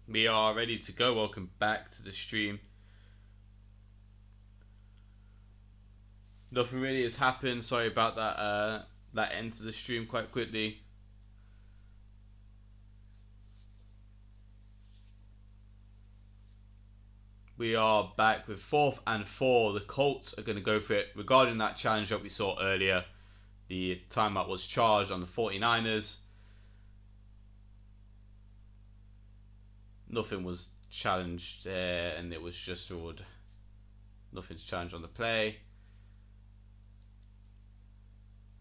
We are ready to go. Welcome back to the stream. Nothing really has happened. Sorry about that. That end to the stream quite quickly. We are back with 4th and 4. The Colts are going to go for it. Regarding that challenge that we saw earlier, the timeout was charged on the 49ers. Nothing was challenged there, and it was just ruled nothing's challenged on the play.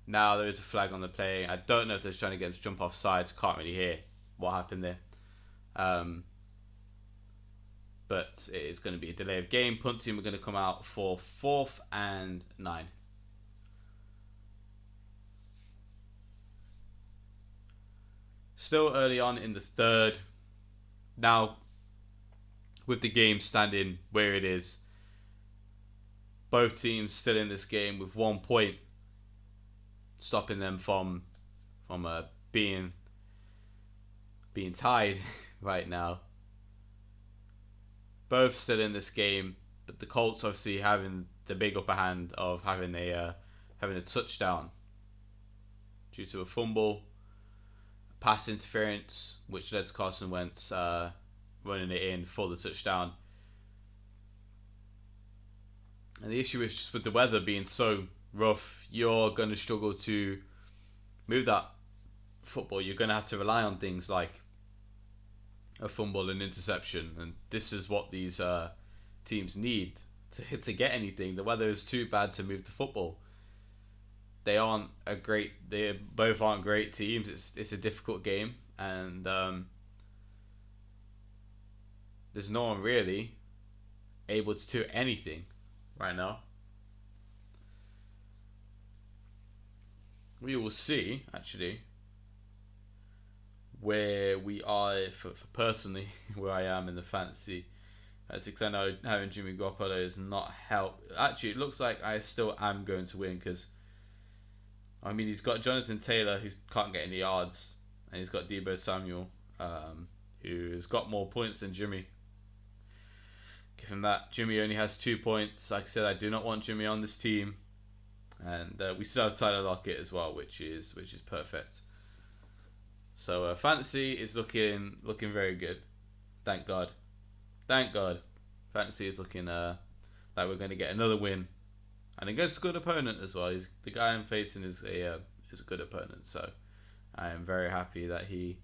Now there is a flag on the play. I don't know if they're trying to get him to jump off sides. Can't really hear what happened there. But it is going to be a delay of game. Punt team are going to come out for 4th and 9. Still early on in the third. Now, with the game standing where it is, both teams still in this game with 1 point, stopping them from being tied right now. Both still in this game, but the Colts obviously having the big upper hand of having a touchdown due to a fumble, pass interference, which led to Carson Wentz running it in for the touchdown. And the issue is just with the weather being so rough, you're going to struggle to move that football. You're going to have to rely on things like a fumble and interception, and this is what these teams need to get anything. The weather is too bad to move the football. They both aren't great teams. It's a difficult game, and there's no one really able to do anything right now. We will see actually where we are for personally where I am in the fantasy. That's because I know having Jimmy Garoppolo has not helped. Actually, it looks like I still am going to win because I mean he's got Jonathan Taylor who can't get any yards, and he's got Deebo Samuel who's got more points than Jimmy. Give him that. Jimmy only has 2 points. Like I said, I do not want Jimmy on this team, and we still have Tyler Lockett as well, which is perfect. So fantasy is looking very good. Thank God. Fantasy is looking like we're going to get another win, and against a good opponent as well. The guy I'm facing is a good opponent, so I am very happy that he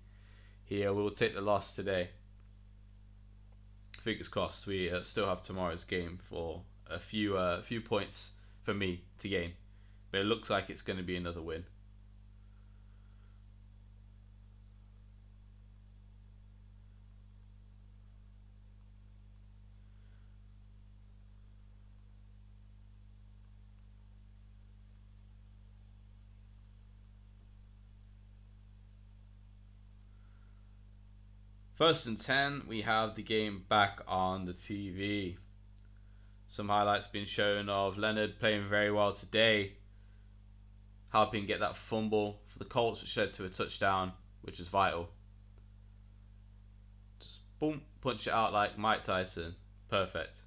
will take the loss today. Fingers crossed. We still have tomorrow's game for a few points for me to gain, but it looks like it's going to be another win. First and 10, we have the game back on the TV. Some highlights being shown of Leonard playing very well today, helping get that fumble for the Colts, which led to a touchdown, which is vital. Just boom, punch it out like Mike Tyson. Perfect.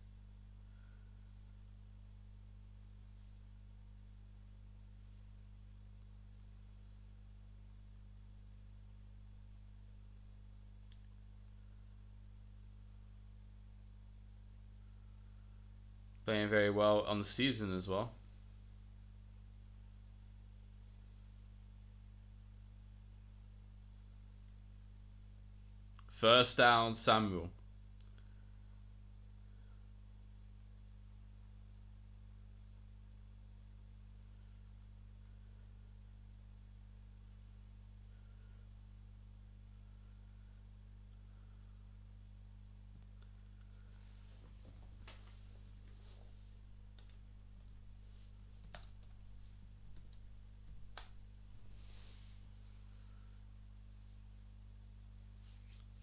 Playing very well on the season as well. First down, Samuel.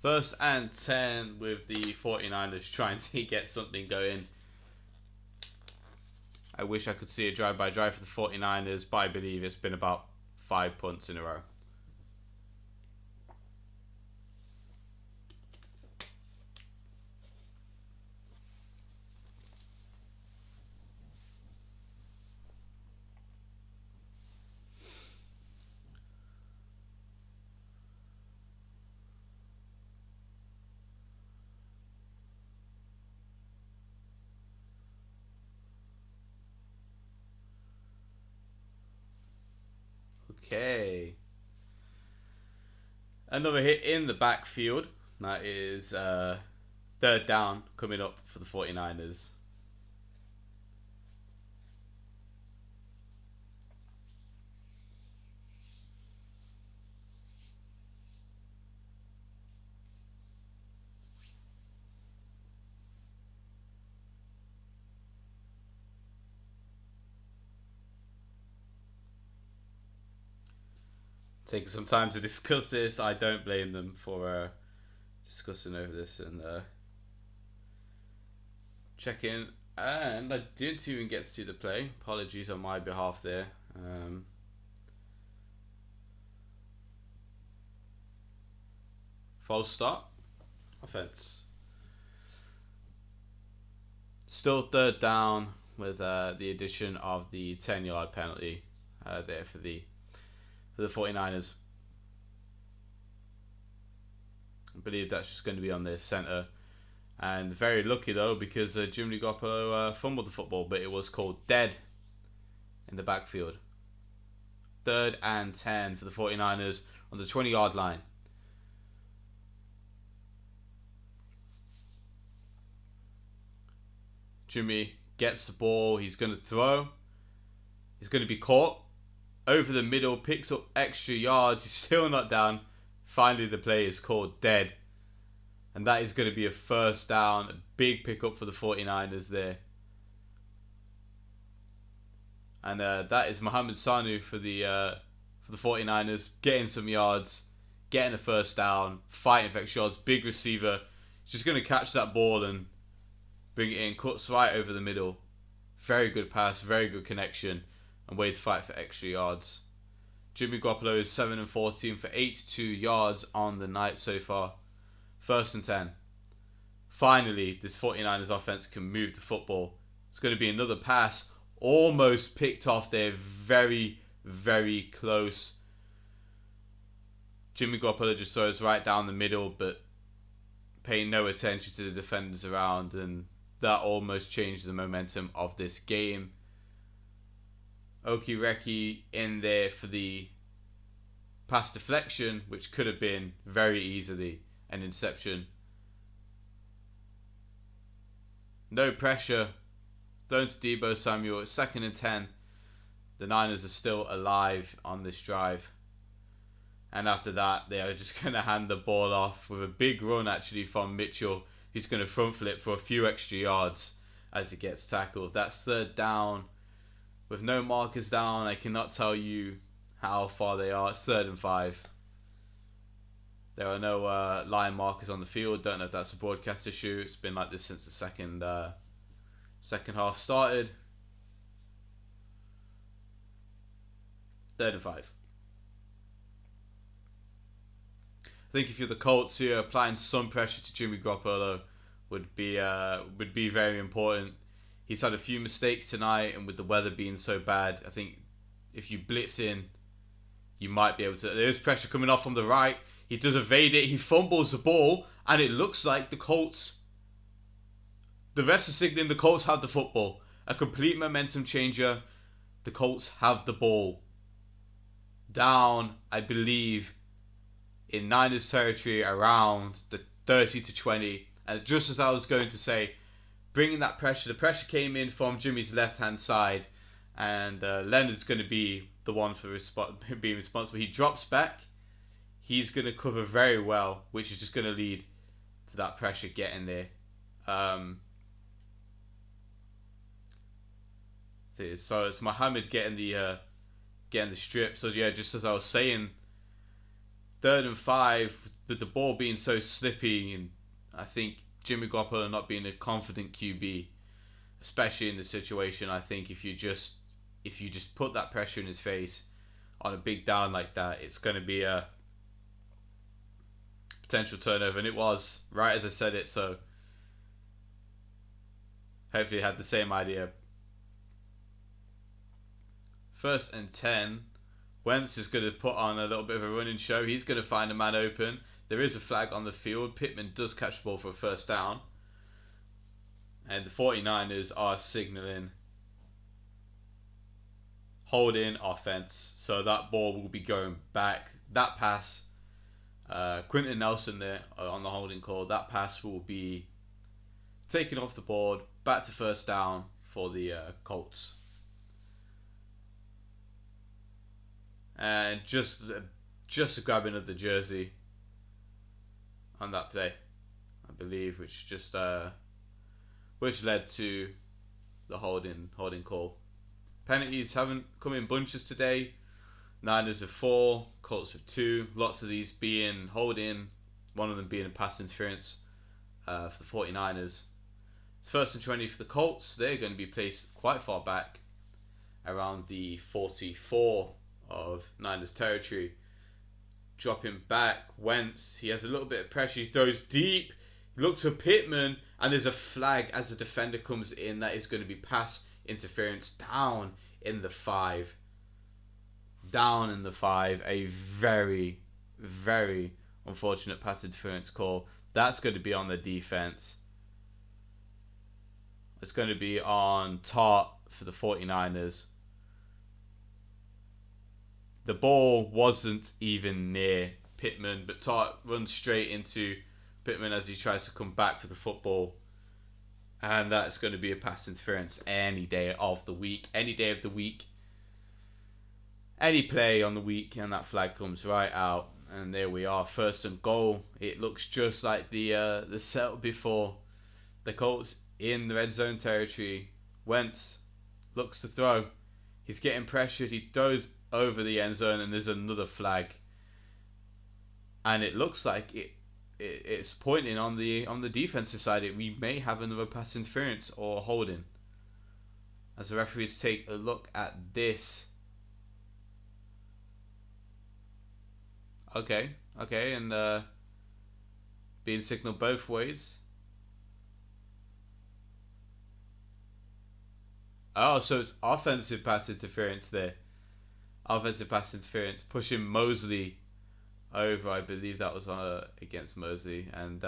First and 10 with the 49ers trying to get something going. I wish I could see a drive-by-drive for the 49ers, but I believe it's been about 5 punts in a row. Okay. Another hit in the backfield. That is third down coming up for the 49ers. Taking some time to discuss this. I don't blame them for discussing over this and checking. And I didn't even get to see the play. Apologies on my behalf there. False start. Offense. Still third down with the addition of the 10-yard penalty there for the 49ers. I believe that's just going to be on their center. And very lucky though, because Jimmy Garoppolo fumbled the football, but it was called dead in the backfield. 3rd and 10 for the 49ers on the 20-yard line. Jimmy gets the ball. He's going to throw. He's going to be caught. Over the middle, picks up extra yards. He's still not down. Finally, the play is called dead. And that is going to be a first down. A big pickup for the 49ers there. And that is Mohamed Sanu for the 49ers. Getting some yards. Getting a first down. Fighting for extra yards. Big receiver. He's just going to catch that ball and bring it in. Cuts right over the middle. Very good pass. Very good connection. And ways to fight for extra yards. Jimmy Garoppolo is 7 and 14 for 82 yards on the night so far. 1st and 10. Finally, this 49ers offense can move the football. It's going to be another pass. Almost picked off there. Very, very close. Jimmy Garoppolo just throws right down the middle, but paying no attention to the defenders around. And that almost changed the momentum of this game. Okereke in there for the pass deflection, which could have been very easily an interception. No pressure. Thrown to Deebo Samuel. It's 2nd and 10. The Niners are still alive on this drive. And after that, they are just going to hand the ball off with a big run actually from Mitchell. He's going to front flip for a few extra yards as he gets tackled. That's 3rd down. With no markers down, I cannot tell you how far they are. It's 3rd and 5. There are no line markers on the field. Don't know if that's a broadcast issue. It's been like this since the second half started. 3rd and 5. I think if you're the Colts here, applying some pressure to Jimmy Garoppolo would be very important. He's had a few mistakes tonight, and with the weather being so bad, I think if you blitz in, you might be able to. There's pressure coming off from the right. He does evade it. He fumbles the ball, and it looks like the Colts. The refs are signaling the Colts have the football. A complete momentum changer. The Colts have the ball. Down, I believe, in Niners territory around the 30 to 20. And just as I was going to say, bringing that pressure, the pressure came in from Jimmy's left-hand side, and Leonard's going to be the one for being responsible. He drops back. He's going to cover very well, which is just going to lead to that pressure getting there. So it's Mohamed getting the strip. So yeah, just as I was saying, 3rd and 5 with the ball being so slippy, and I think Jimmy Garoppolo not being a confident QB, especially in the situation. I think if you just put that pressure in his face on a big down like that, it's going to be a potential turnover, and it was right as I said it. So hopefully he had the same idea. 1st and 10. Wentz is going to put on a little bit of a running show. He's going to find a man open. There is a flag on the field. Pittman does catch the ball for a first down. And the 49ers are signaling holding offense. So that ball will be going back. That pass, Quentin Nelson there on the holding call. That pass will be taken off the board, back to first down for the Colts. And just a grabbing of the jersey on that play, I believe, which led to the holding call. Penalties haven't come in bunches today. Niners with 4, Colts with 2. Lots of these being holding, one of them being a pass interference for the 49ers. It's 1st and 20 for the Colts. They're going to be placed quite far back, around the 44 of Niners territory. Dropping back, Wentz, he has a little bit of pressure, he throws deep, he looks for Pittman, and there's a flag as the defender comes in. That is going to be pass interference down in the 5. A very, very unfortunate pass interference call. That's going to be on the defense. It's going to be on Tart for the 49ers. The ball wasn't even near Pittman, but Tart runs straight into Pittman as he tries to come back for the football. And that's going to be a pass interference any day of the week. Any day of the week. Any play on the week, and that flag comes right out. And there we are, 1st and goal. It looks just like the setup before. The Colts in the red zone territory. Wentz looks to throw. He's getting pressured. He throws over the end zone, and there's another flag. And it looks like it's pointing on the defensive side. We may have another pass interference or holding. As the referees take a look at this. Okay, and being signaled both ways. Oh, so it's offensive pass interference there. Offensive pass interference, pushing Mosley over. I believe that was against Mosley, and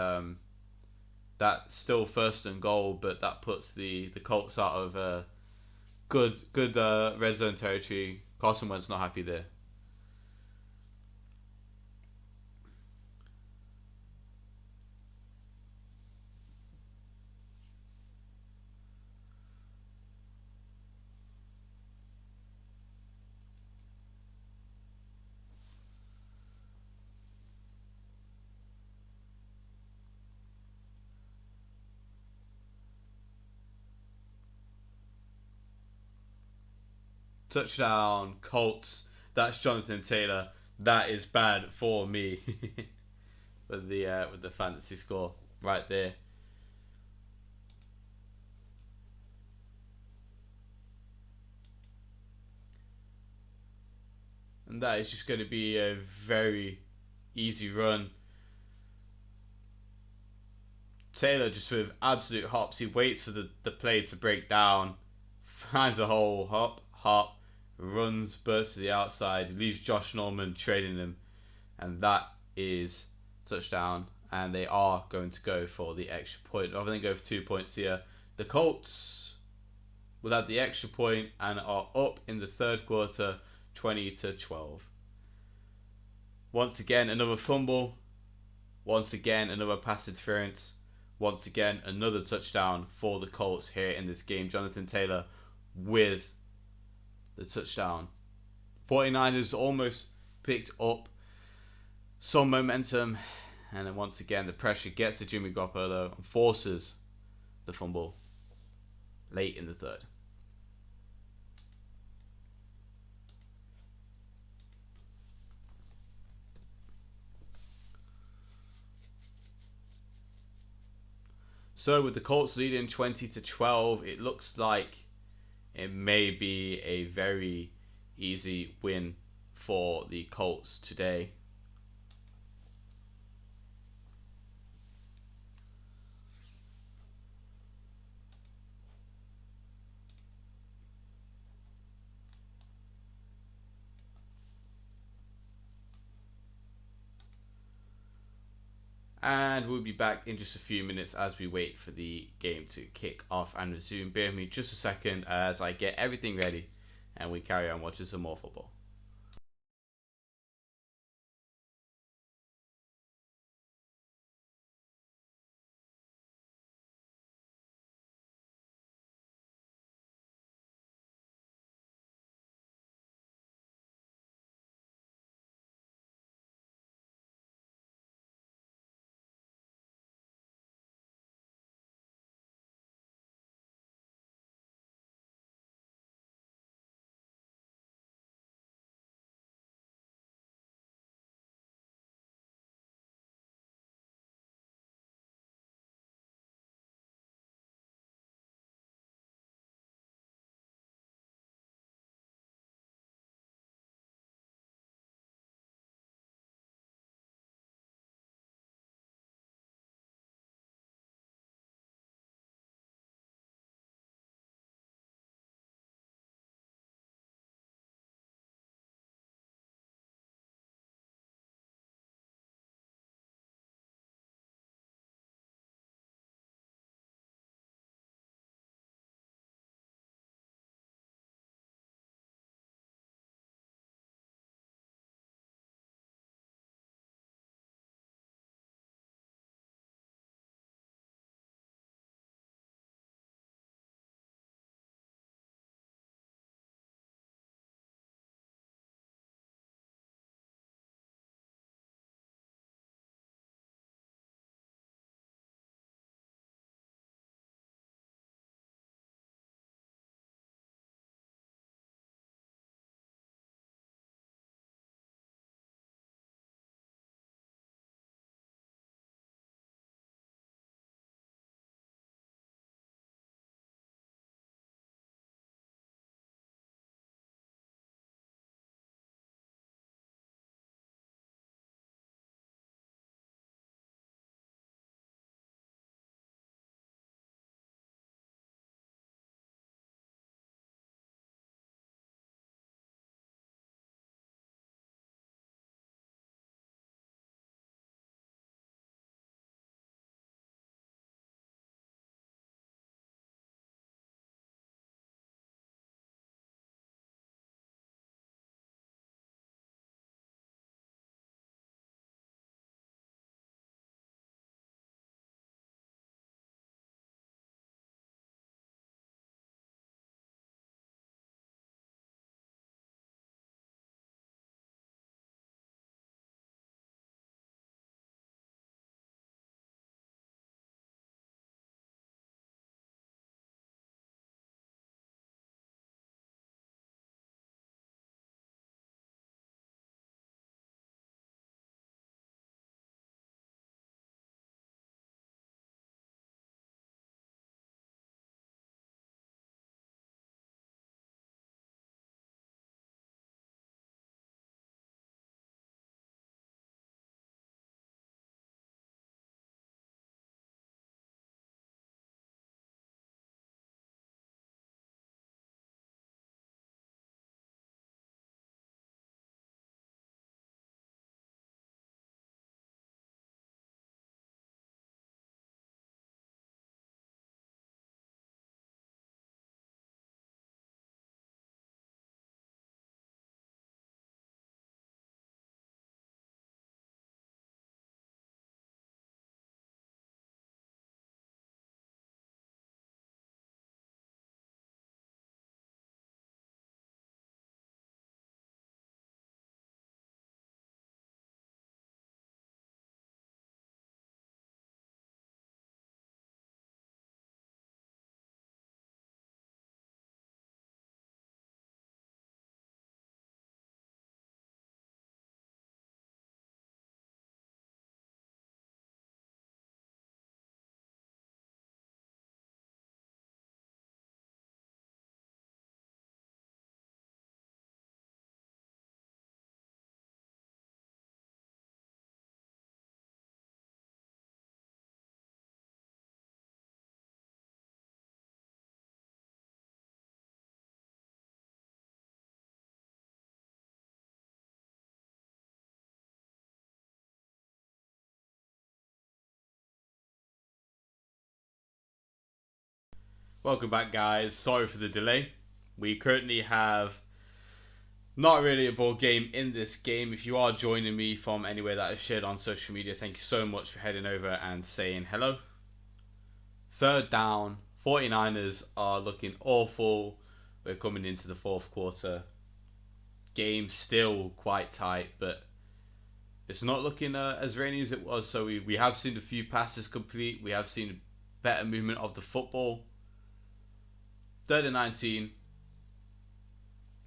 that's still 1st and goal, but that puts the Colts out of good red zone territory. Carson Wentz not happy there. Touchdown, Colts. That's Jonathan Taylor. That is bad for me. with the fantasy score right there. And that is just going to be a very easy run. Taylor just with absolute hops. He waits for the play to break down. Finds a hole. Hop. Runs, bursts to the outside. Leaves Josh Norman trailing him. And that is touchdown. And they are going to go for the extra point. Rather than go for 2 points here. The Colts will have the extra point and are up in the 3rd quarter, 20-12. Once again, another fumble. Once again, another pass interference. Once again, another touchdown for the Colts here in this game. Jonathan Taylor with the touchdown. 49ers almost picked up some momentum. And then once again, the pressure gets to Jimmy Garoppolo and forces the fumble late in the 3rd. So with the Colts leading 20-12, it looks like it may be a very easy win for the Colts today. And we'll be back in just a few minutes as we wait for the game to kick off and resume. Bear with me just a second as I get everything ready and we carry on watching some more football. Welcome back, guys. Sorry for the delay. We currently have Not really a ball game in this game. If you are joining me from anywhere that is shared on social media, thank you so much for heading over and saying hello. Third down, 49ers are looking awful. We're coming into the fourth quarter. Game still quite tight, but it's not looking as rainy as it was. So we have seen a few passes complete. We have seen better movement of the football. 3rd and 19.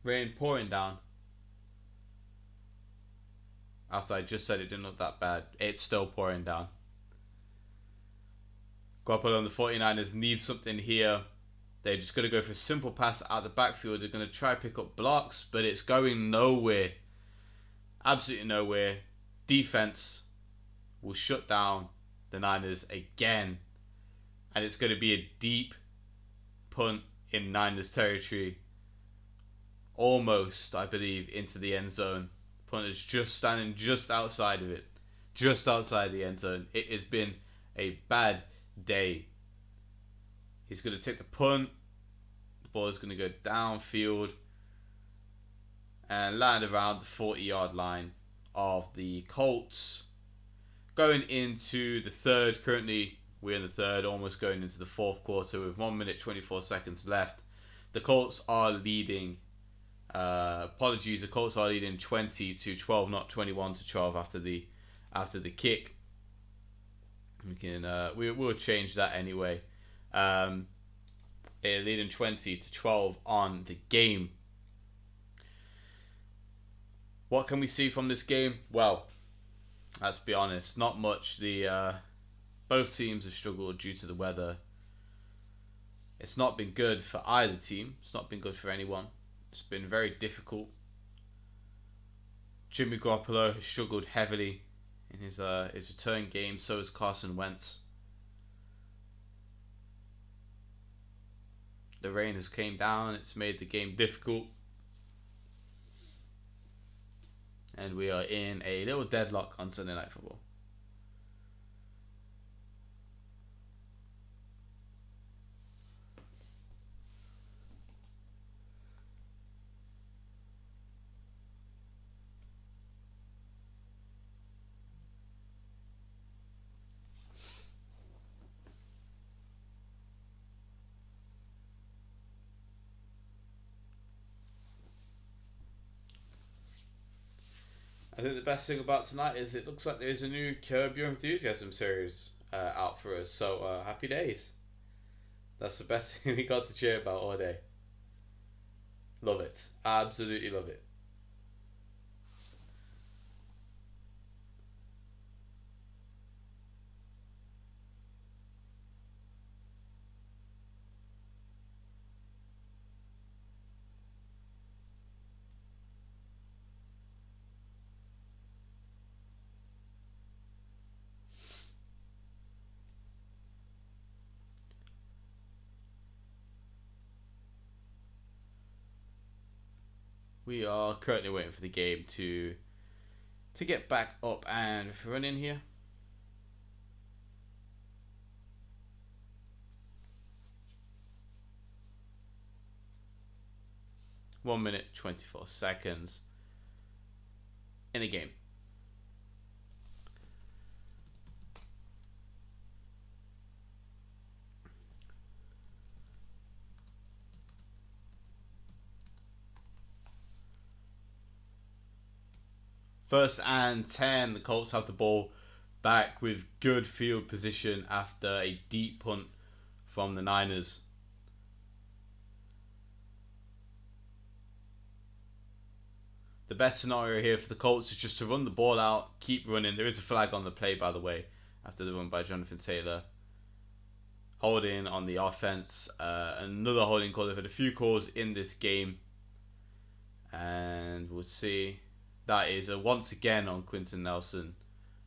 Rain pouring down. After I just said it didn't look that bad, it's still pouring down. Garoppolo and the 49ers need something here. They're just going to go for a simple pass out the backfield. They're going to try pick up blocks, but it's going nowhere. Absolutely nowhere. Defense will shut down the Niners again. And it's going to be a deep punt in Niners territory. Almost, I believe, into the end zone. Punter's just standing just outside of it. Just outside the end zone. It has been a bad day. He's going to take the punt. The ball is going to go downfield and land around the 40-yard line of the Colts. Going into the third. Currently, we're in the third, almost going into the fourth quarter with 1 minute 24 seconds left. The Colts are leading. The Colts are leading 20-12, not 21-12 after the kick. We'll change that anyway. They're leading 20-12 on the game. What can we see from this game? Well, let's be honest, not much. Both teams have struggled due to the weather. It's not been good for either team. It's not been good for anyone. It's been very difficult. Jimmy Garoppolo has struggled heavily in his return game. So has Carson Wentz. The rain has came down. It's made the game difficult. And we are in a little deadlock on Sunday Night Football. I think the best thing about tonight is it looks like there's a new Curb Your Enthusiasm series out for us. So happy days. That's the best thing we got to cheer about all day. Love it. Absolutely love it. We are currently waiting for the game to get back up and running here. One minute 24 seconds in a game. First and 10, the Colts have the ball back with good field position after a deep punt from the Niners. The best scenario here for the Colts is just to run the ball out, keep running. There is a flag on the play, by the way, after the run by Jonathan Taylor. Holding on the offense. Another holding call. They've had a few calls in this game. And we'll see. That is once again on Quentin Nelson.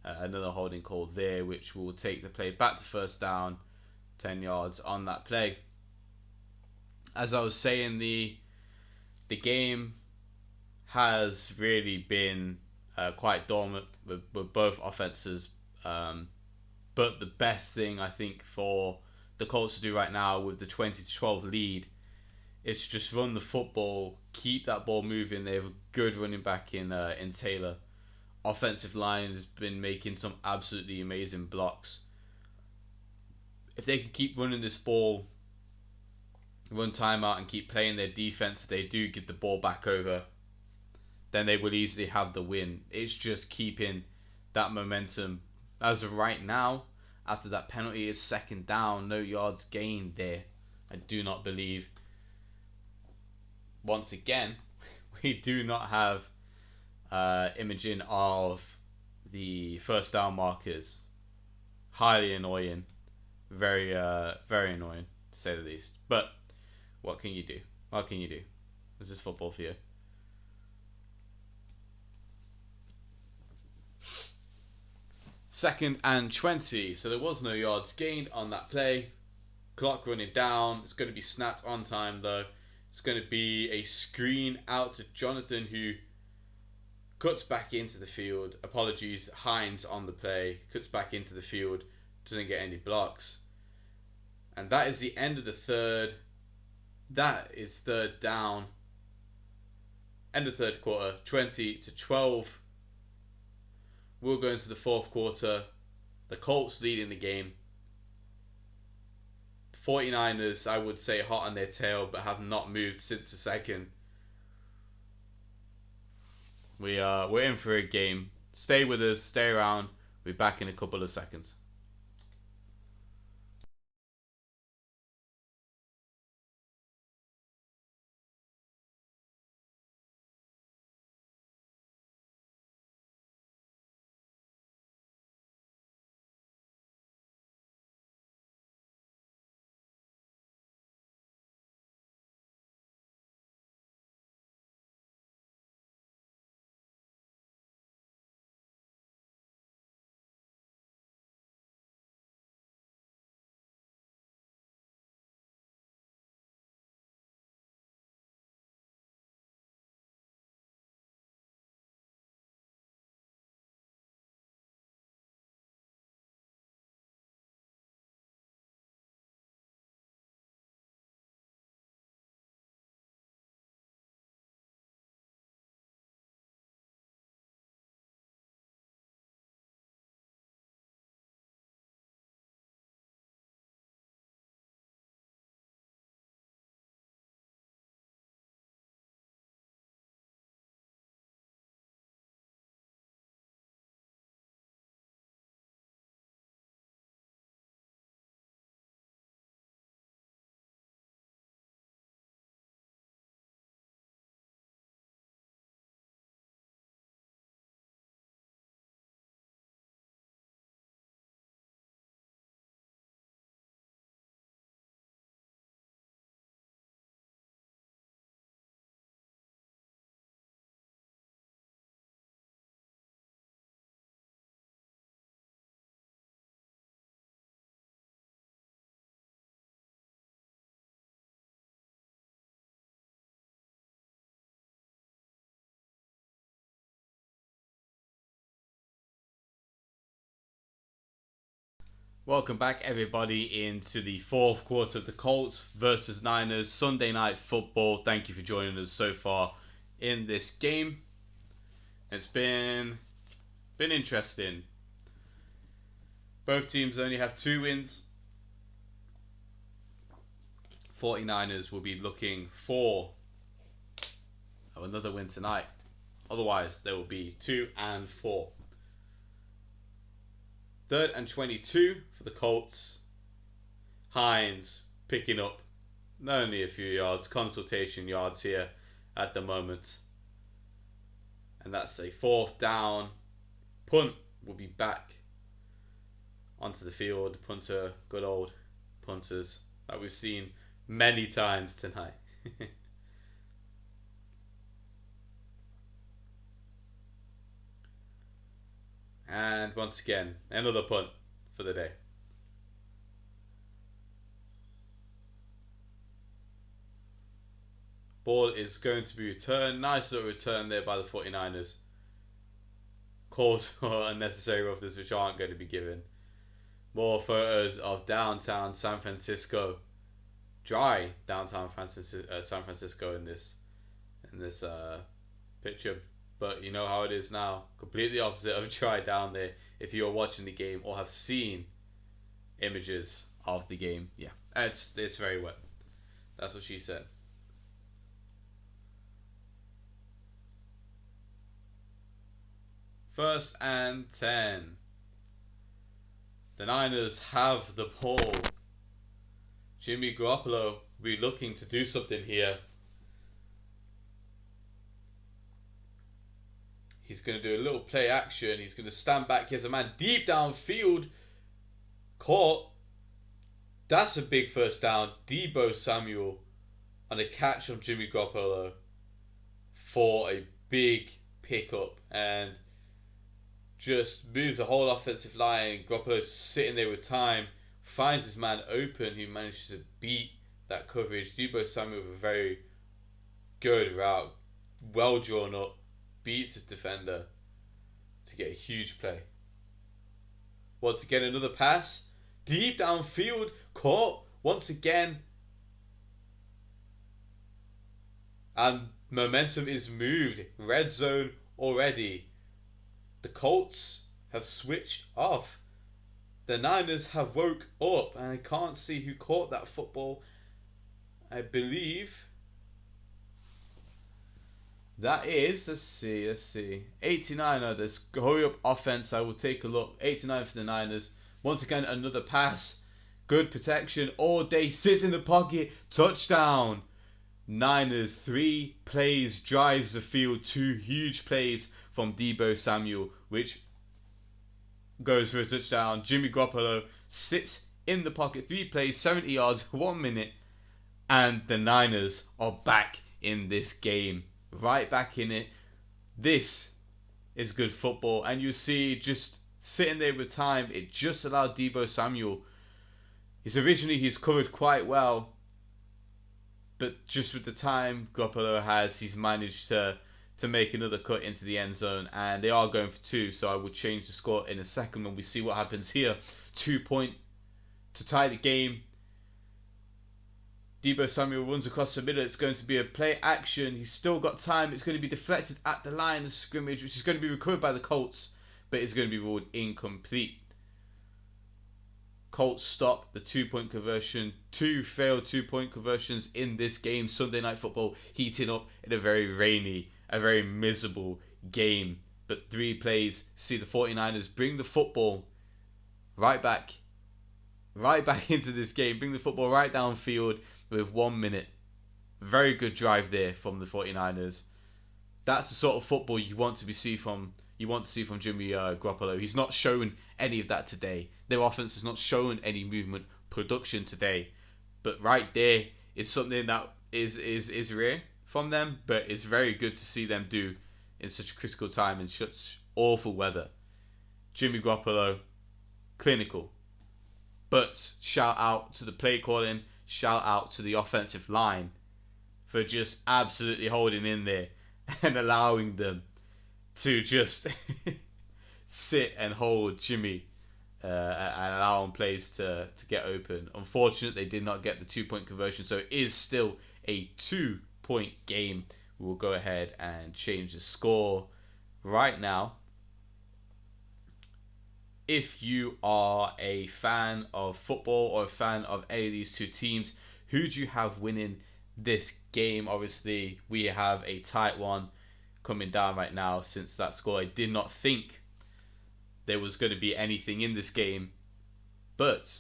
Another holding call there, which will take the play back to first down. 10 yards on that play. As I was saying, the game has really been quite dormant with both offenses. But the best thing I think for the Colts to do right now with the 20-12 lead It's just run the football, keep that ball moving. They have a good running back in Taylor. Offensive line has been making some absolutely amazing blocks. If they can keep running this ball, run timeout, and keep playing their defense, if they do get the ball back over, then they will easily have the win. It's just keeping that momentum. As of right now, after that penalty, is second down, no yards gained there. I do not believe. Once again, we do not have imaging of the first down markers. Highly annoying. Very annoying, to say the least. But what can you do? What can you do? This is football for you. Second and 20. So there was no yards gained on that play. Clock running down. It's going to be snapped on time though. It's going to be a screen out to Jonathan, who cuts back into the field. Apologies, Hines on the play. Cuts back into the field. Doesn't get any blocks. And that is the end of the third. That is third down. End of third quarter. 20-12. We'll go into the fourth quarter. The Colts leading the game. 49ers, I would say, hot on their tail, but have not moved since the second. We're in for a game. Stay with us. Stay around. We'll be back in a couple of seconds. Welcome back, everybody, into the fourth quarter of the Colts versus Niners Sunday Night Football. Thank you for joining us so far in this game. It's been interesting. Both teams only have 2 wins. 49ers will be looking for another win tonight. Otherwise, they will be 2-4. Third and 22 for the Colts. Hines picking up not only a few yards, consultation yards here at the moment. And that's a fourth down. Punt will be back onto the field. Punter, good old punters that we've seen many times tonight. And once again, another punt for the day. Ball is going to be returned. Nice little return there by the 49ers. Calls for unnecessary roughness which aren't going to be given. More photos of downtown San Francisco. dry downtown San Francisco in this picture. But you know how it is now. Completely opposite of dry down there. If you're watching the game or have seen images of the game, yeah, it's very wet. That's what she said. First and 10. The Niners have the ball. Jimmy Garoppolo will be looking to do something here. He's going to do a little play action. He's going to stand back. He has a man deep downfield. Caught. That's a big first down. Deebo Samuel on a catch from Jimmy Garoppolo for a big pickup. And just moves the whole offensive line. Garoppolo's sitting there with time. Finds his man open. He manages to beat that coverage. Deebo Samuel with a very good route. Well drawn up. Beats his defender to get a huge play. Once again, another pass. Deep downfield. Caught once again. And momentum is moved. Red zone already. The Colts have switched off. The Niners have woke up. And I can't see who caught that football. I believe that is, let's see. 89 of this hurry up offense. I will take a look. 89 for the Niners. Once again, another pass. Good protection all day. Sits in the pocket. Touchdown. Niners, 3 plays, drives the field. 2 huge plays from Deebo Samuel, which goes for a touchdown. Jimmy Garoppolo sits in the pocket. 3 plays, 70 yards, 1 minute. And the Niners are back in this game. Right back in it. This is good football. And you see, just sitting there with time, it just allowed Deebo Samuel. He's covered quite well. But just with the time Garoppolo has, he's managed to make another cut into the end zone. And they are going for 2. So I will change the score in a second when we see what happens here. 2 point to tie the game. Deebo Samuel runs across the middle. It's going to be a play action. He's still got time. It's going to be deflected at the line of scrimmage, which is going to be recovered by the Colts, but it's going to be ruled incomplete. Colts stop the 2-point conversion. 2 failed 2-point conversions in this game. Sunday Night Football heating up in a very rainy, a very miserable game. But 3 plays see the 49ers bring the football right back into this game. Bring the football right downfield with 1 minute. Very good drive there from the 49ers. That's the sort of football you want to see from Jimmy Garoppolo. He's not shown any of that today. Their offense has not shown any movement production today. But right there is something that is rare from them, but it's very good to see them do in such a critical time in such awful weather. Jimmy Garoppolo, clinical. But shout out to the play calling, shout out to the offensive line for just absolutely holding in there and allowing them to just sit and hold Jimmy and allow him plays to get open. Unfortunately, they did not get the 2-point conversion, so it is still a 2-point game. We will go ahead and change the score right now. If you are a fan of football or a fan of any of these 2 teams, who do you have winning this game? Obviously, we have a tight one coming down right now since that score. I did not think there was going to be anything in this game, but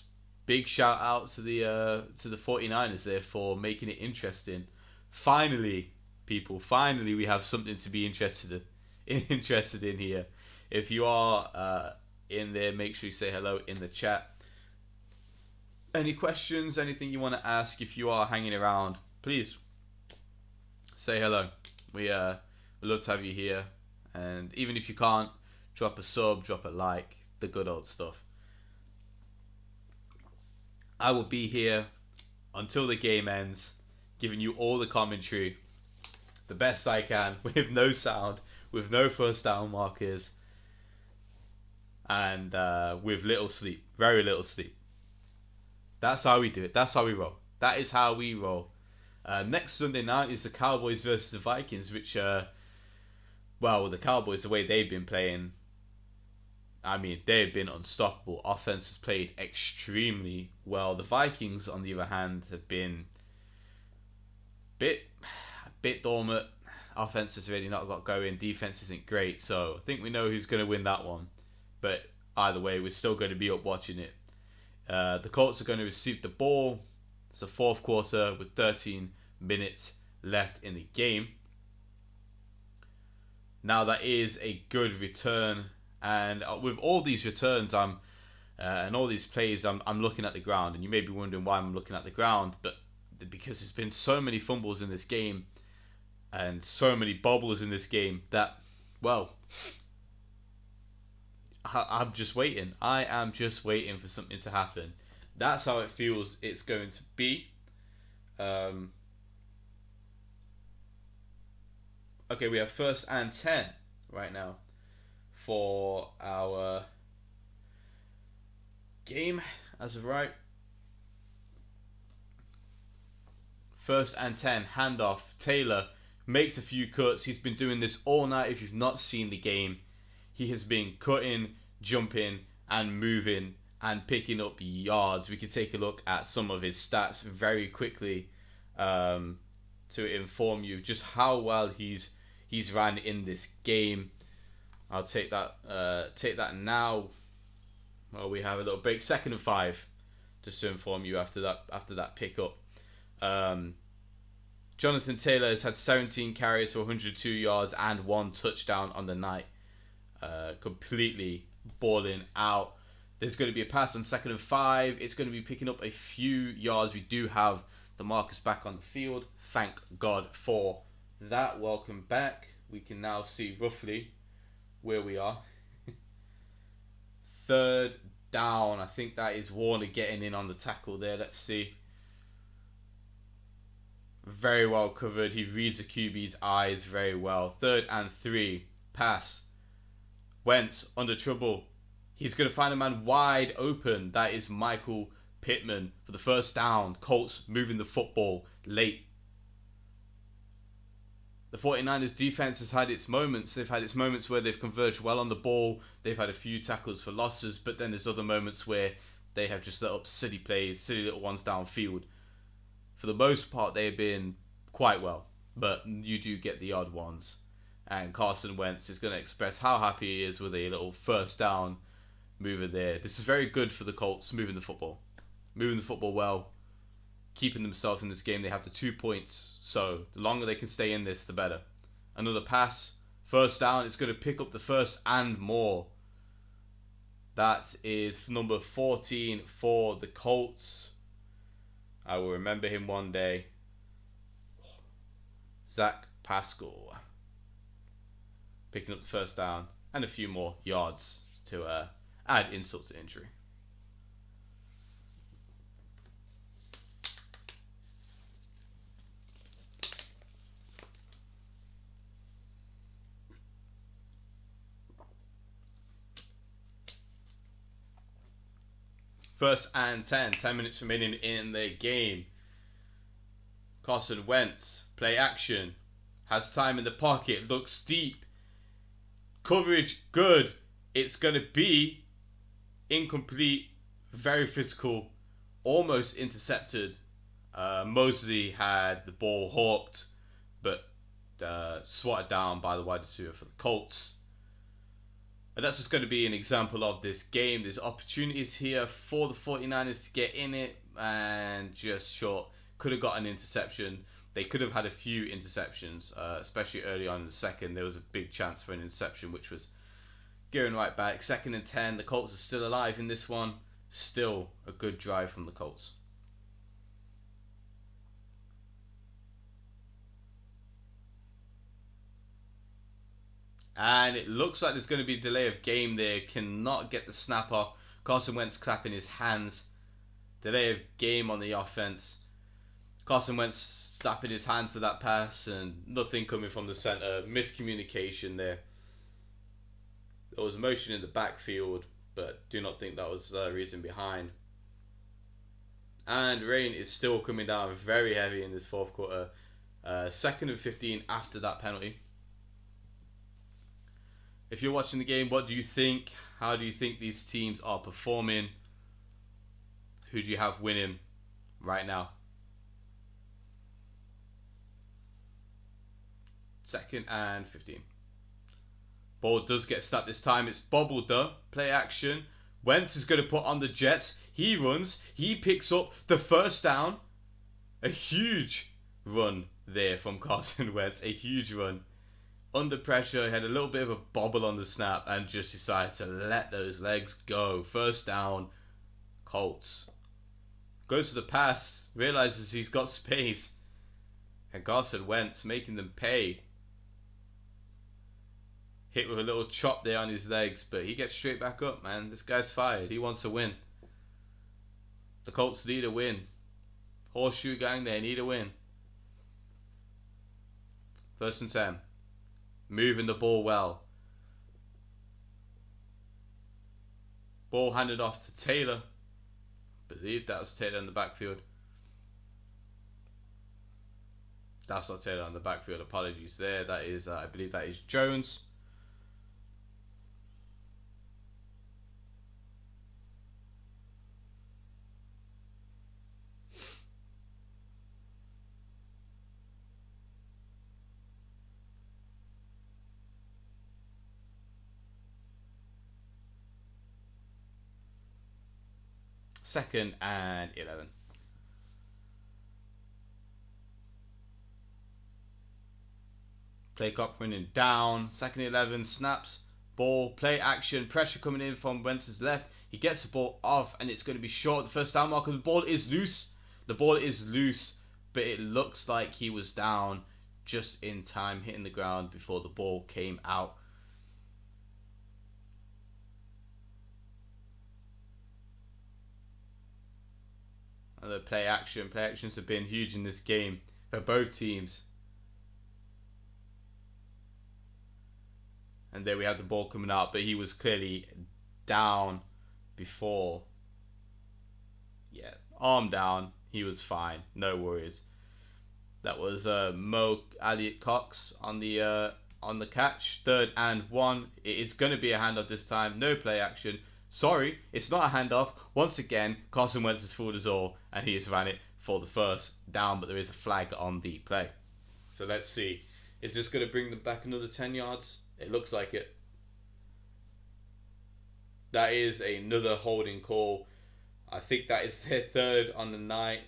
big shout out to the 49ers there for making it interesting. Finally, people, we have something to be interested in here. If you are in there, make sure you say hello in the chat. Any questions, anything you want to ask? If you are hanging around, please say hello. We'd love to have you here. And even if you can't, drop a sub, drop a like, the good old stuff. I will be here until the game ends, giving you all the commentary the best I can, with no sound, with no first down markers, and with little sleep, very little sleep. That's how we do it. That's how we roll. That is how we roll. Next Sunday night is the Cowboys versus the Vikings, which, well, the Cowboys, the way they've been playing, I mean, they've been unstoppable. Offense has played extremely well. The Vikings, on the other hand, have been a bit dormant. Offense has really not got going. Defense isn't great, so I think we know who's going to win that one. But either way, we're still going to be up watching it. The Colts are going to receive the ball. It's the fourth quarter with 13 minutes left in the game. Now that is a good return, and with all these returns, and all these plays, I'm looking at the ground, and you may be wondering why I'm looking at the ground, but because there's been so many fumbles in this game, and so many bobbles in this game that, well, I'm just waiting. I am just waiting for something to happen. That's how it feels it's going to be. Okay, we have 1st and 10 right now for our game as of right. 1st and 10, handoff. Taylor makes a few cuts. He's been doing this all night. If you've not seen the game, he has been cutting, jumping, and moving and picking up yards. We can take a look at some of his stats very quickly to inform you just how well he's ran in this game. I'll take that now. Well, we have a little break. 2nd and 5, just to inform you after that pickup. Jonathan Taylor has had 17 carries for 102 yards and 1 touchdown on the night. Completely balling out. There's going to be a pass on 2nd and 5. It's going to be picking up a few yards. We do have the Marcus back on the field. Thank God for that. Welcome back. We can now see roughly where we are. 3rd down. I think that is Warner getting in on the tackle there. Let's see. Very well covered. He reads the QB's eyes very well. 3rd and 3. Pass. Wentz under trouble. He's going to find a man wide open. That is Michael Pittman for the 1st down. Colts moving the football late. The 49ers defense has had its moments. They've had its moments where they've converged well on the ball. They've had a few tackles for losses, but then there's other moments where they have just let up silly plays, silly little ones downfield. For the most part, they've been quite well, but you do get the odd ones. And Carson Wentz is going to express how happy he is with a little 1st down mover there. This is very good for the Colts, moving the football well, keeping themselves in this game. They have the 2 points, so the longer they can stay in this, the better. Another pass, 1st down. It's going to pick up the 1st and more. That is number 14 for the Colts. I will remember him one day. Zach Pascal picking up the 1st down and a few more yards to add insult to injury. First and 10 minutes remaining in the game. Carson Wentz, play action, has time in the pocket, looks deep. Coverage good. It's going to be incomplete, very physical, almost intercepted. Mosley had the ball hawked, but swatted down by the wide receiver for the Colts. And that's just going to be an example of this game. There's opportunities here for the 49ers to get in it, and just short. Could have got an interception. They could have had a few interceptions, especially early on in the second. There was a big chance for an interception, which was going right back. 2nd and 10. The Colts are still alive in this one. Still a good drive from the Colts. And it looks like there's going to be a delay of game there. Cannot get the snap off. Carson Wentz clapping his hands. Delay of game on the offense. Carson Wentz slapping his hands to that pass, and nothing coming from the center. Miscommunication there. There was motion in the backfield, but do not think that was the reason behind. And rain is still coming down very heavy in this fourth quarter. 2nd and 15 after that penalty. If you're watching the game, what do you think? How do you think these teams are performing? Who do you have winning right now? 2nd and 15. Ball does get snapped this time. It's bobbled though. Play action. Wentz is going to put on the Jets. He runs. He picks up the first down. A huge run there from Carson Wentz. A huge run. Under pressure, he had a little bit of a bobble on the snap and just decided to let those legs go. First down, Colts. Goes to the pass, realizes he's got space. And Carson Wentz making them pay. Hit with a little chop there on his legs, but he gets straight back up, man. This guy's fired. He wants to win. The Colts need a win. Horseshoe gang, they need a win. 1st and 10. Moving the ball well. Ball handed off to Taylor. Believe that was Taylor in the backfield. That's not Taylor on the backfield. Apologies there. That is, I believe that is Jones. Second and 11. Play clock running down. 2nd and 11. Snaps. Ball. Play action. Pressure coming in from Wentz's left. He gets the ball off and it's going to be short. The first down marker. The ball is loose. The ball is loose. But it looks like he was down just in time, hitting the ground before the ball came out. And the play action. Play actions have been huge in this game for both teams. And there we had the ball coming out, but he was clearly down before. Yeah, arm down. He was fine. No worries. That was Mo Elliott Cox on the catch. 3rd and 1. It is going to be a handoff this time. No play action. Sorry, it's not a handoff. Once again, Carson Wentz has fooled us all, and he has ran it for the first down, but there is a flag on the play. So let's see. Is this going to bring them back another 10 yards? It looks like it. That is another holding call. I think that is their 3rd on the night.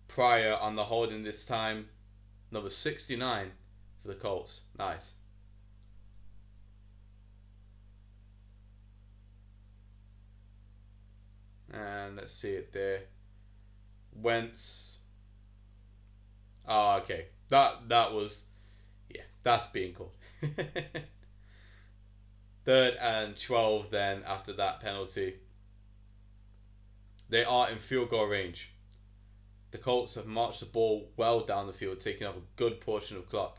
Prior on the holding this time. Number 69 for the Colts. Nice. And let's see it there. Wentz. Oh, okay. That was, yeah, that's being called. 3rd and 12 then after that penalty. They are in field goal range. The Colts have marched the ball well down the field, taking up a good portion of clock.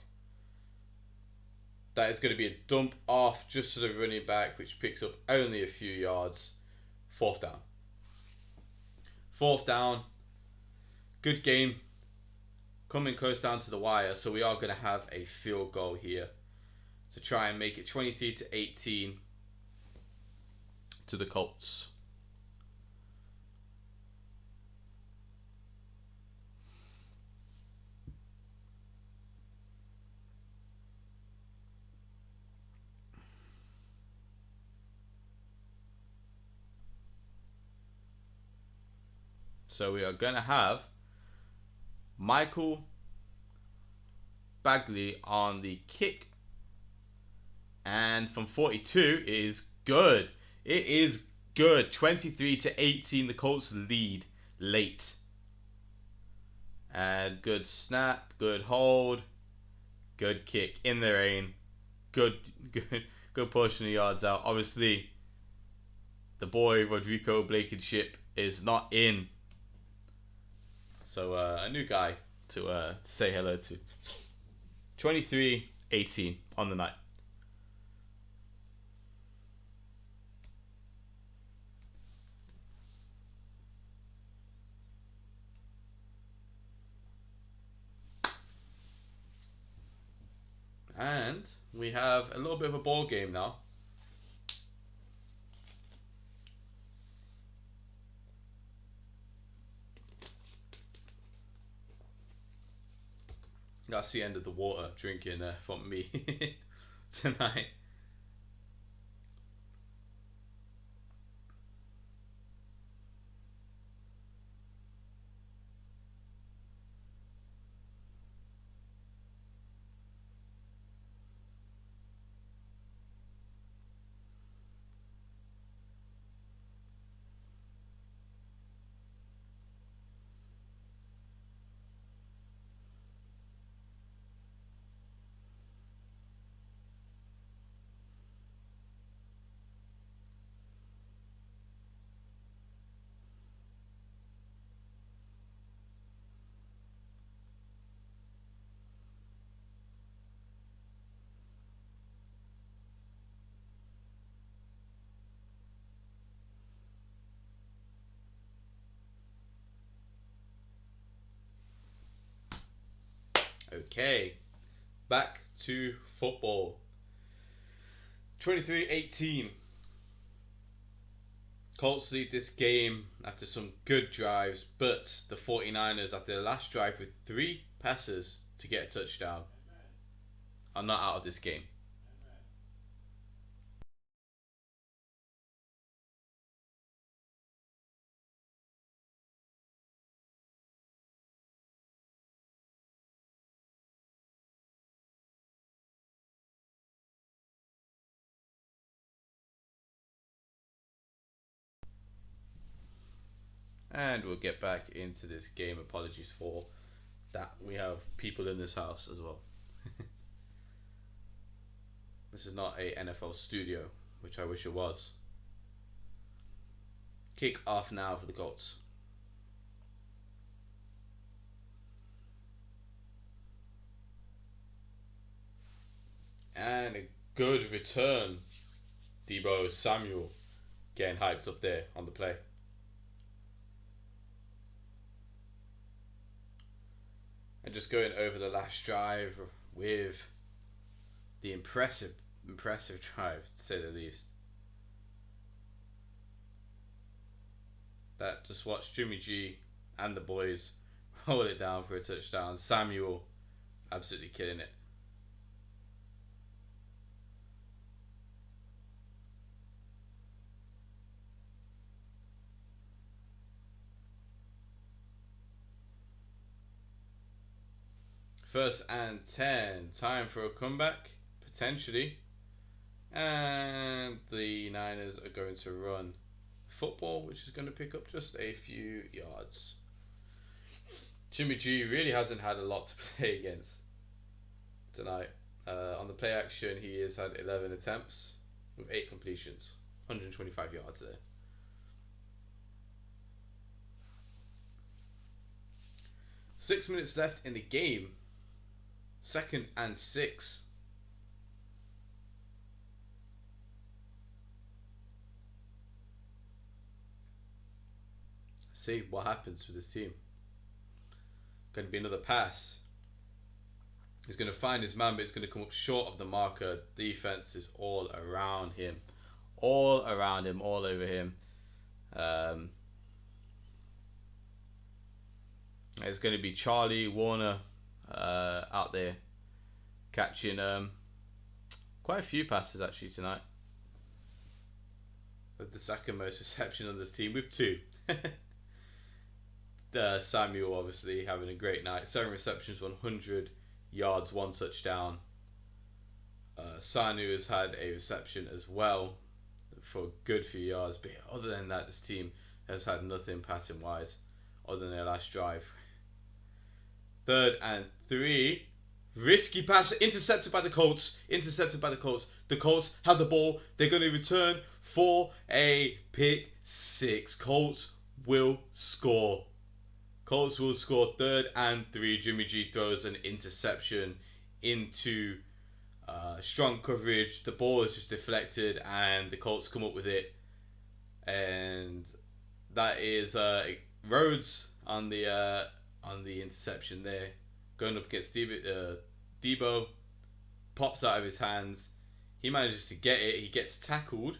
That is going to be a dump off just to the running back, which picks up only a few yards. 4th down. 4th down. Good game. Coming close down to the wire, so we are going to have a field goal here to try and make it 23-18 to the Colts. So we are going to have Michael Bagley on the kick. And from 42 is good. It is good. 23-18. The Colts lead late. And good snap. Good hold. Good kick in the rain. Good portion of yards out. Obviously, the boy Rodrigo Blankenship is not in. So a new guy to say hello to. 23-18 on the night. have a little bit of a ball game now. That's the end of the water drinking from me tonight. Okay, back to football. 23-18. Colts lead this game after some good drives, but the 49ers, after their last drive with 3 passes to get a touchdown, are not out of this game. And we'll get back into this game. Apologies for that. We have people in this house as well. This is not a NFL studio, which I wish it was. Kick off now for the Colts. And a good return. Deebo Samuel getting hyped up there on the play. And just going over the last drive with the impressive drive, to say the least. That just watched Jimmy G and the boys roll it down for a touchdown. Samuel absolutely killing it. First and 10. Time for a comeback, potentially. And the Niners are going to run football, which is going to pick up just a few yards. Jimmy G really hasn't had a lot to play against tonight. On the play action, he has had 11 attempts with 8 completions, 125 yards there. Six minutes left in the game. 2nd and 6. See what happens for this team. Going to be another pass. He's going to find his man, but he's going to come up short of the marker. Defense is all around him. All around him, all over him. It's going to be Charlie Warner out there catching quite a few passes actually tonight. The second most reception on this team with 2. Samuel obviously having a great night. 7 receptions, 100 yards, 1 touchdown. Sanu has had a reception as well for a good few yards. But other than that, this team has had nothing passing wise other than their last drive. 3rd and 3. Risky pass intercepted by the Colts. The Colts have the ball. They're going to return for a pick 6. Colts will score. 3rd and 3. Jimmy G throws an interception into strong coverage. The ball is just deflected and the Colts come up with it. And that is Rhodes on the interception there. Going up against Deebo. pops out of his hands. He manages to get it. He gets tackled.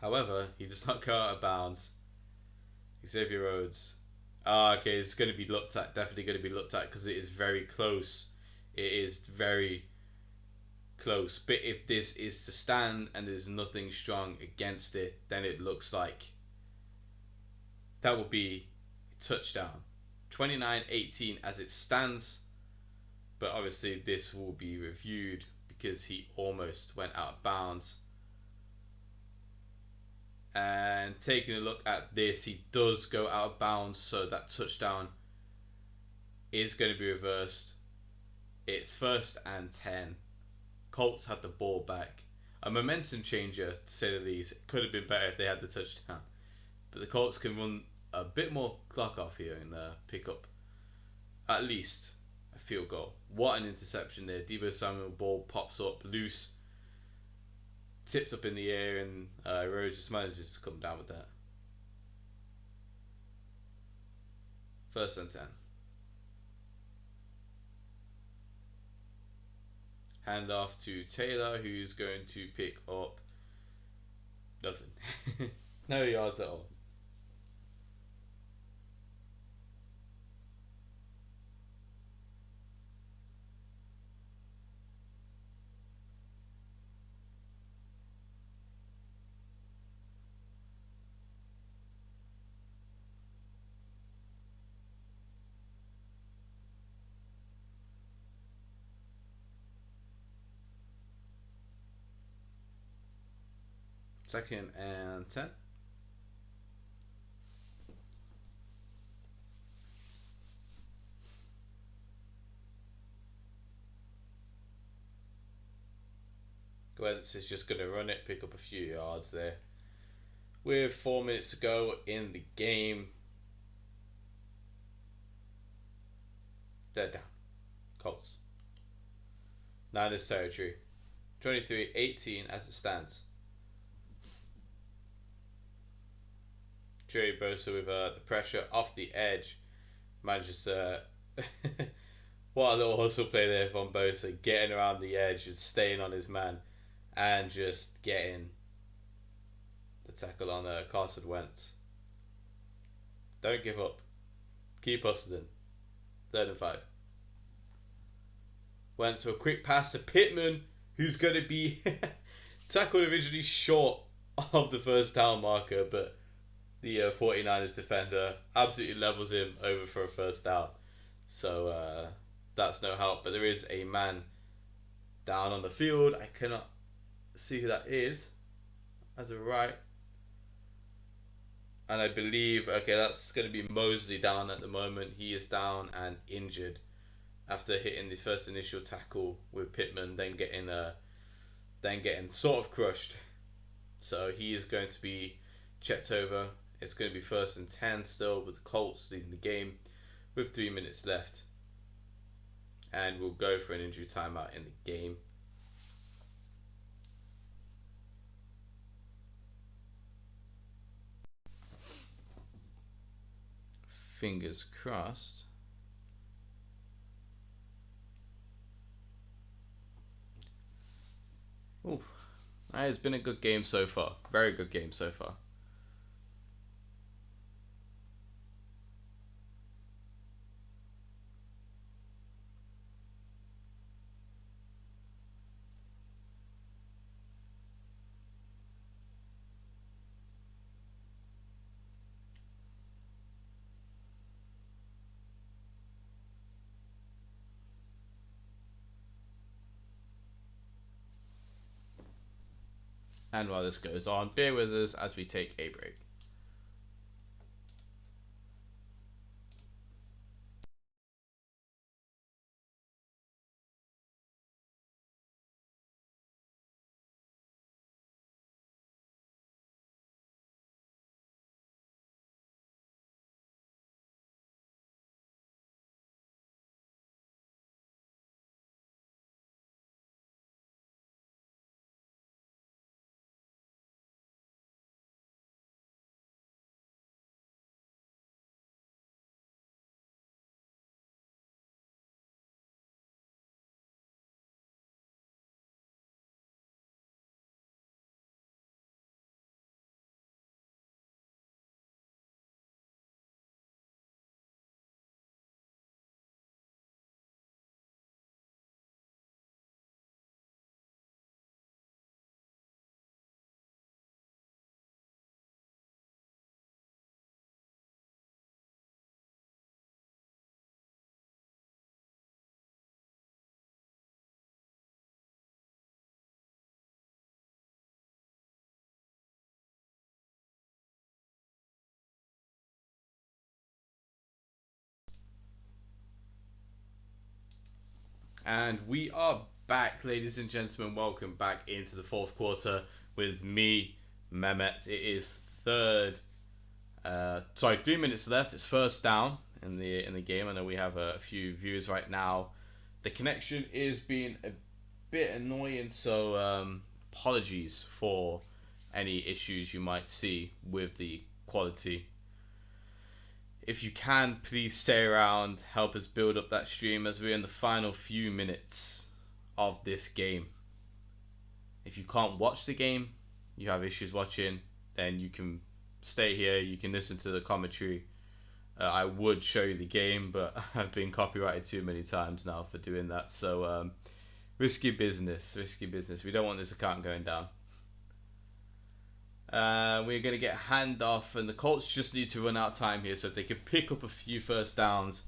However, he does not go out of bounds. Xavier Rhodes. Okay, it's going to be looked at. Definitely going to be looked at because it is very close. It is very close. But if this is to stand and there's nothing strong against it, then it looks like that will be a touchdown. 29-18 as it stands. But obviously this will be reviewed because he almost went out of bounds. And taking a look at this, he does go out of bounds, so that touchdown is going to be reversed. It's 1st and 10. Colts had the ball back. A momentum changer, to say the least. It could have been better if they had the touchdown. But the Colts can run a bit more clock off here and pick up at least a field goal. What an interception there. Deebo Samuel ball pops up loose. Tips up in the air, and Rhodes just manages to come down with that. 1st and 10. Hand off to Taylor, who's going to pick up nothing. No yards at all. Second and 10. Wentz is just going to run it, pick up a few yards there. With 4 minutes to go in the game. They're down. Colts. Niners territory. 23-18 as it stands. Jerry Bosa with the pressure off the edge manages to what a little hustle play there from Bosa, getting around the edge and staying on his man and just getting the tackle on Carson Wentz. Don't give up. Keep hustling. 3rd and 5. Wentz for a quick pass to Pittman, who's going to be tackled originally short of the 1st down marker, but the 49ers defender absolutely levels him over for a 1st down. So that's no help. But there is a man down on the field. I cannot see who that is as of right. And I believe, okay, that's going to be Mosley down at the moment. He is down and injured after hitting the first initial tackle with Pittman, then getting sort of crushed. So he is going to be checked over. It's going to be 1st and 10 still, with the Colts leading the game with 3 minutes left. And we'll go for an injury timeout in the game. Fingers crossed. Ooh, it's been a good game so far. Very good game so far. And while this goes on, bear with us as we take a break. And we are back, ladies and gentlemen. Welcome back into the fourth quarter with me, Mehmet. It is 3 minutes left. It's first down in the game. I know we have a few viewers right now. The connection is being a bit annoying, so apologies for any issues you might see with the quality. If you can, please stay around, help us build up that stream as we're in the final few minutes of this game. If you can't watch the game, you have issues watching, then you can stay here, you can listen to the commentary. I would show you the game, but I've been copyrighted too many times now for doing that. So risky business. We don't want this account going down. We're going to get a handoff, and the Colts just need to run out of time here, so if they can pick up a few first downs,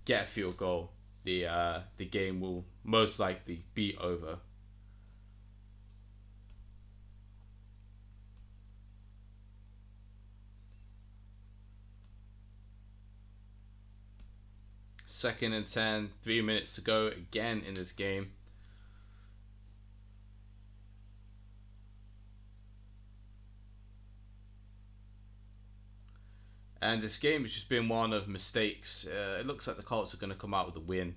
get a field goal, the game will most likely be over. Second and 10, 3 minutes to go again in this game. And this game has just been one of mistakes. It looks like the Colts are going to come out with a win.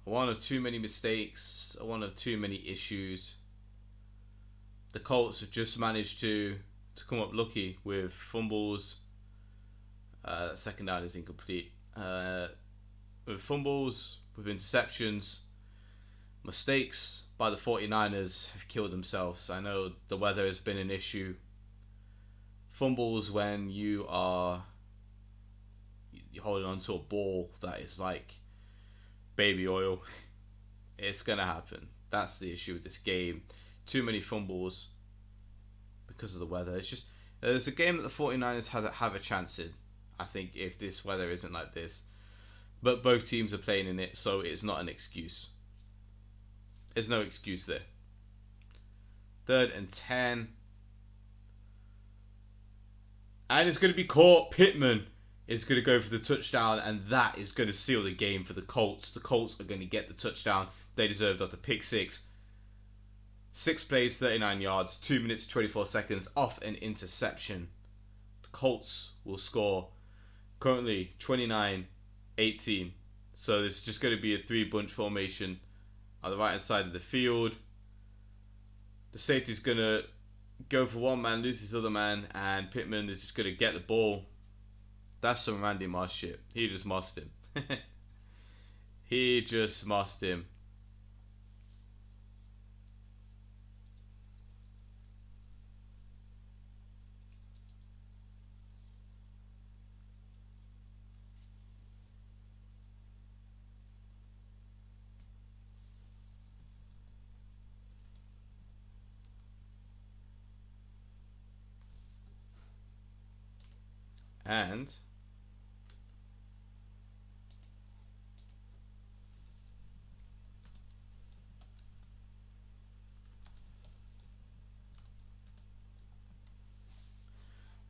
One of too many mistakes, one of too many issues. The Colts have just managed to come up lucky with fumbles. Second down is incomplete. With fumbles, with interceptions, mistakes by the 49ers have killed themselves. I know the weather has been an issue. Fumbles when you're holding on to a ball that is like baby oil. It's gonna happen. That's the issue with this game. Too many fumbles because of the weather. It's just there's a game that the 49ers have a chance in, I think, if this weather isn't like this. But both teams are playing in it, so it's not an excuse. There's no excuse there. 3rd and 10. And it's going to be caught. Pittman is going to go for the touchdown, and that is going to seal the game for the Colts. The Colts are going to get the touchdown they deserved after pick 6. 6 plays, 39 yards, 2 minutes 24 seconds off an interception. The Colts will score currently 29-18. So this is just going to be a 3-bunch formation on the right hand side of the field. The safety's going to go for one man, lose his other man, and Pittman is just going to get the ball. That's some Randy Moss shit. He just mossed him. He just mossed him. And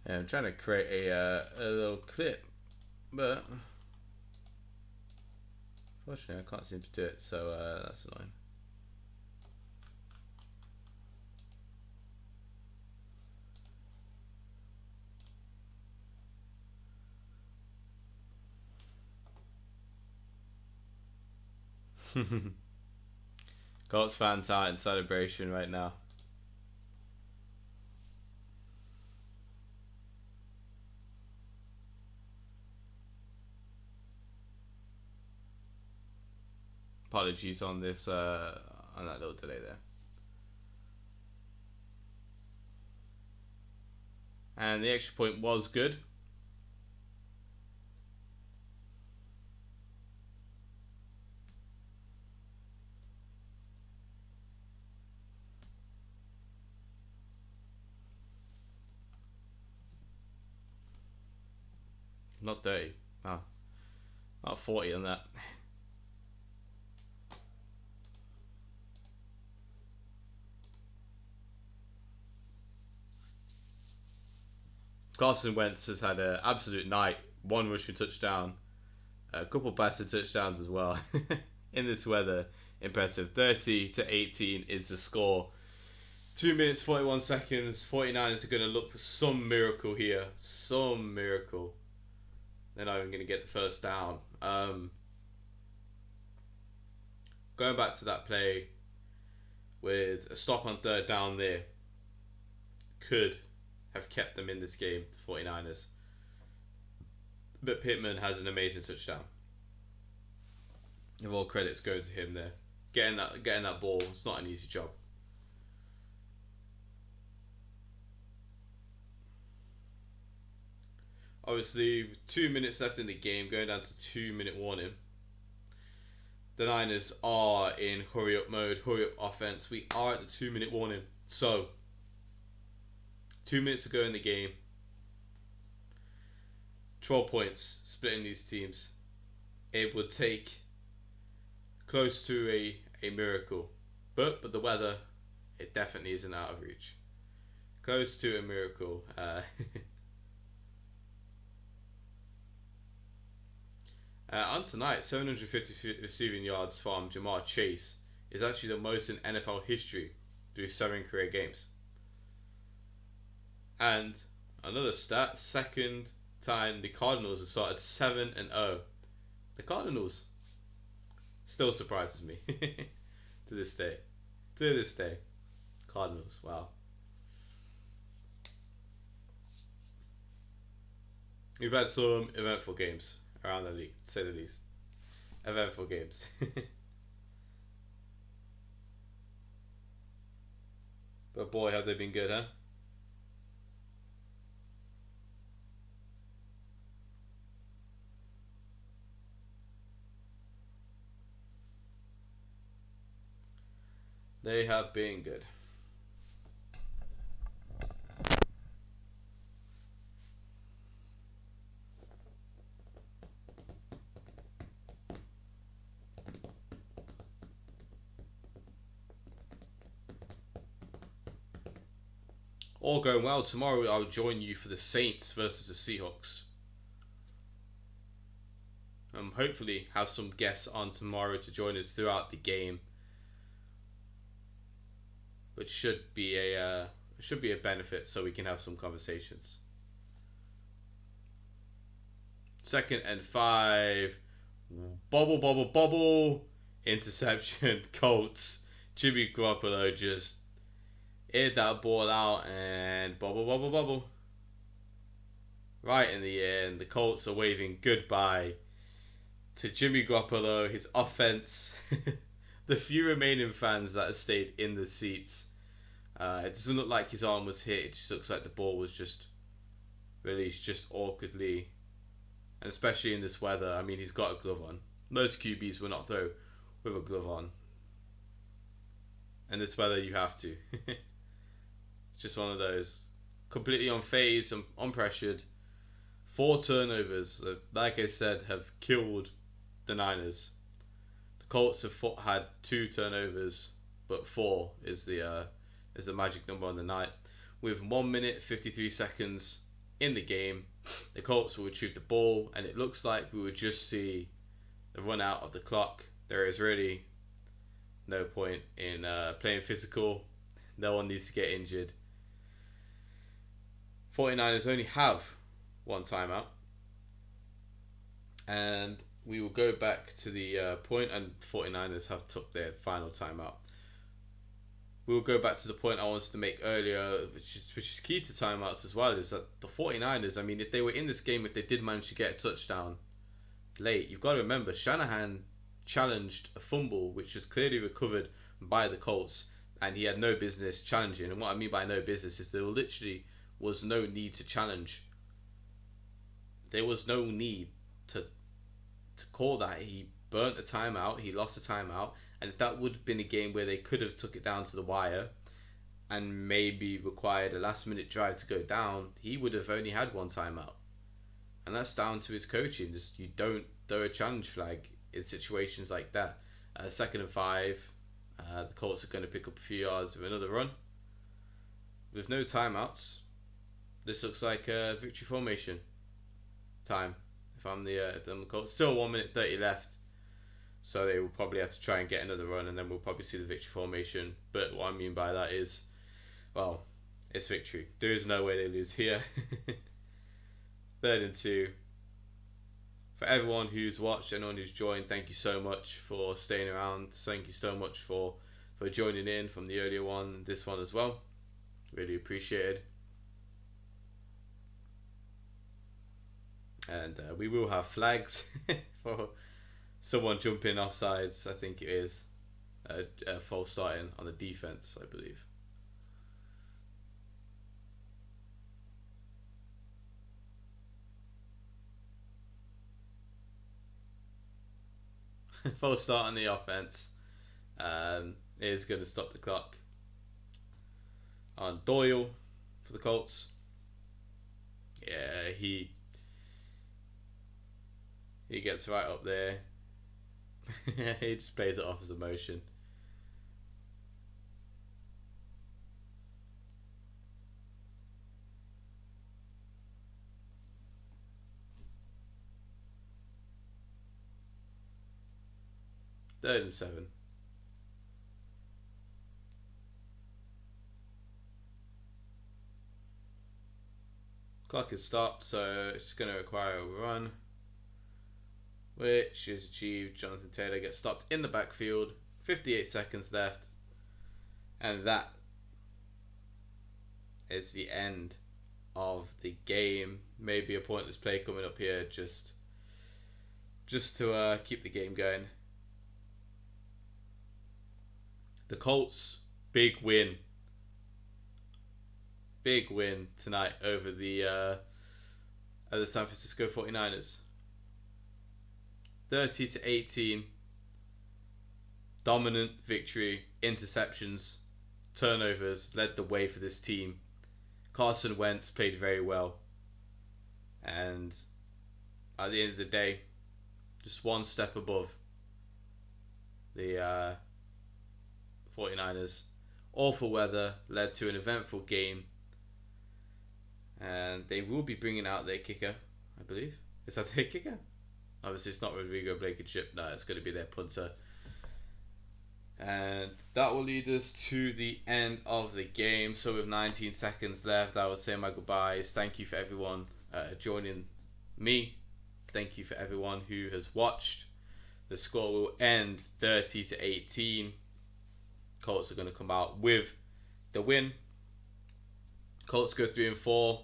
I'm trying to create a little clip, but unfortunately I can't seem to do it, so that's annoying. Colts fans are in celebration right now. Apologies on this, on that little delay there. And the extra point was good. Not 30. Oh. Not 40 on that. Carson Wentz has had an absolute night. 1 rushing touchdown. A couple passing touchdowns as well. in this weather. Impressive. 30-18 is the score. 2 minutes 41 seconds. 49ers are going to look for some miracle here. Some miracle. They're not even going to get the first down. Going back to that play with a stop on third down there could have kept them in this game, the 49ers. But Pittman has an amazing touchdown. If all credits go to him there. Getting that ball, it's not an easy job. Obviously, 2 minutes left in the game, going down to 2-minute warning. The Niners are in hurry up mode, hurry up offense. We are at the 2-minute warning. So, 2 minutes to go in the game. 12 points splitting these teams. It would take close to a miracle. But the weather, it definitely isn't out of reach. Close to a miracle. On tonight, 750 receiving yards from Jamar Chase is actually the most in NFL history through 7 career games. And another stat, second time the Cardinals have started 7-0. The Cardinals still surprises me to this day. To this day. Cardinals, wow. We've had some eventful games around the league, to say the least. Eventful games. But boy, have they been good, huh? They have been good. All going well. Tomorrow I'll join you for the Saints versus the Seahawks. Hopefully have some guests on tomorrow to join us throughout the game, which should be a benefit, so we can have some conversations. 2nd and 5. Bobble. Interception. Colts. Jimmy Garoppolo just aired that ball out and bobble. Right in the air, and the Colts are waving goodbye to Jimmy Garoppolo, his offense. The few remaining fans that have stayed in the seats. It doesn't look like his arm was hit. It just looks like the ball was just released just awkwardly. And especially in this weather. I mean, he's got a glove on. Most QBs will not throw with a glove on. And this weather, you have to. It's just one of those. Completely unfazed, unpressured. 4 turnovers, like I said, have killed the Niners. The Colts have had 2 turnovers, but 4 is the magic number on the night. With 1 minute 53 seconds in the game, the Colts will retrieve the ball, and it looks like we will just see the run out of the clock. There is really no point in playing physical. No one needs to get injured. 49ers only have 1 timeout, and we will go back to the point, and 49ers have took their final timeout. We will go back to the point I wanted to make earlier, which is key to timeouts as well, is that the 49ers, I mean, if they were in this game, if they did manage to get a touchdown late, you've got to remember, Shanahan challenged a fumble, which was clearly recovered by the Colts, and he had no business challenging. And what I mean by no business is there literally was no need to challenge. There was no need to call that. He burnt a timeout, he lost a timeout, and if that would have been a game where they could have took it down to the wire and maybe required a last minute drive to go down, he would have only had 1 timeout. And that's down to his coaching. Just, you don't throw a challenge flag in situations like that. 2nd and 5, the Colts are going to pick up a few yards with another run. With no timeouts, this looks like a victory formation time. If I'm the Colts, still 1 minute 30 left. So they will probably have to try and get another run, and then we'll probably see the victory formation. But what I mean by that is, well, it's victory. There is no way they lose here. 3rd and 2. For everyone who's watched, anyone who's joined, thank you so much for staying around. Thank you so much for joining in from the earlier one, this one as well. Really appreciated. And we will have flags for someone jumping offsides. I think it is a false starting on the defense, I believe. False start on the offense is going to stop the clock on Doyle for the Colts. Yeah, he gets right up there. He just plays it off as a motion. Third and 7. Clock is stopped, so it's going to require a run, which is achieved. Jonathan Taylor gets stopped in the backfield. 58 seconds left, and that is the end of the game. Maybe a pointless play coming up here, just to keep the game going. The Colts, big win tonight over the San Francisco 49ers. 30-18, dominant victory. Interceptions, turnovers led the way for this team. Carson Wentz played very well, and at the end of the day, just one step above the 49ers. Awful weather led to an eventful game, and they will be bringing out their kicker, I believe. Is that their kicker? Obviously, it's not Rodrigo Blankenship. No, it's going to be their punter. And that will lead us to the end of the game. So with 19 seconds left, I will say my goodbyes. Thank you for everyone joining me. Thank you for everyone who has watched. The score will end 30-18. Colts are going to come out with the win. Colts go 3-4.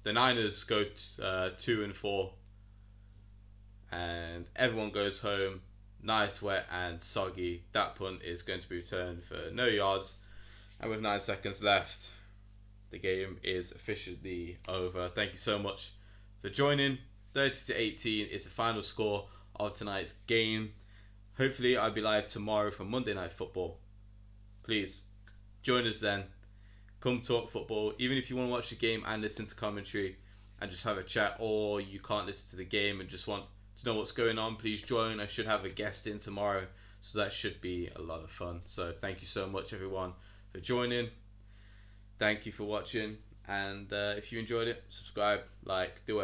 The Niners go 2-4. And everyone goes home nice, wet and soggy. That punt is going to be returned for no yards. And with 9 seconds left, the game is officially over. Thank you so much for joining. 30-18 is the final score of tonight's game. Hopefully I'll be live tomorrow for Monday Night Football. Please join us then. Come talk football. Even if you want to watch the game and listen to commentary and just have a chat, or you can't listen to the game and just want to know what's going on, please join. I should have a guest in tomorrow, so that should be a lot of fun. So thank you so much everyone for joining. Thank you for watching, and if you enjoyed it, subscribe, like, do whatever.